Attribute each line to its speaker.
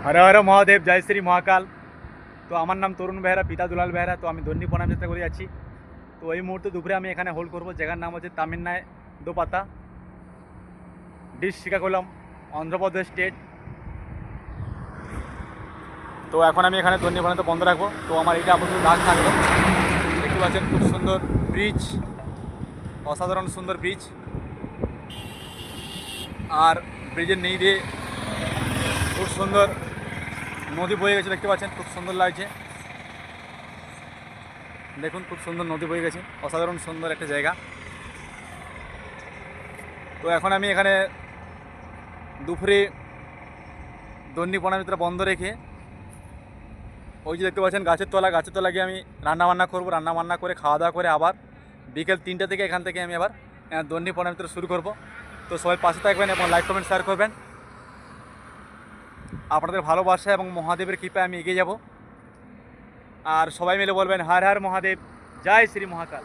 Speaker 1: হর হর মহাদেব, জয় শ্রী মহাকাল। তো আমার নাম তরুণ বেহরা, পিতা দুলাল বেহরা। তো আমি দন্ডি প্রণাম যাত্রা করে যাচ্ছি। তো এই মুহূর্তে দুপুরে আমি এখানে হোল্ড করবো, জায়গার নাম হচ্ছে তামিলনায় দোপাতা, ডিস্ট্রিক্ট শ্রীকাকুলাম, অন্ধ্রপ্রদেশ স্টেট। তো এখন আমি এখানে দন্ডি প্রণাম বন্ধ রাখবো। তো আমার এটা আপাতত দাগ থাকলো। দেখতে পাচ্ছেন খুব সুন্দর ব্রিজ, অসাধারণ সুন্দর ব্রিজ। আর ব্রিজের নেই দিয়ে খুব সুন্দর নদী বয়ে গেছে, দেখতে পাচ্ছেন খুব সুন্দর লাগছে। দেখুন খুব সুন্দর নদী বয়ে গেছে, অসাধারণ সুন্দর একটা জায়গা। তো এখন আমি এখানে দুপুরে দন্ডি প্রণামিত্রা বন্ধ রেখে ওই যে দেখতে পাচ্ছেন গাছের তলা গিয়ে আমি রান্নাবান্না করবো। রান্নাবান্না করে খাওয়া দাওয়া করে আবার বিকেল 3টা থেকে এখান থেকে আমি আবার দন্ডি প্রণামিত্রা শুরু করব। তো সবাই পাশে থাকবেন এবং লাইক কমেন্ট শেয়ার করবেন। আপনাদের ভালোবাসা এবং মহাদেবের কৃপায় আমি এগিয়ে যাব। আর সবাই মিলে বলবেন হর হর মহাদেব, জয় শ্রী মহাকাল।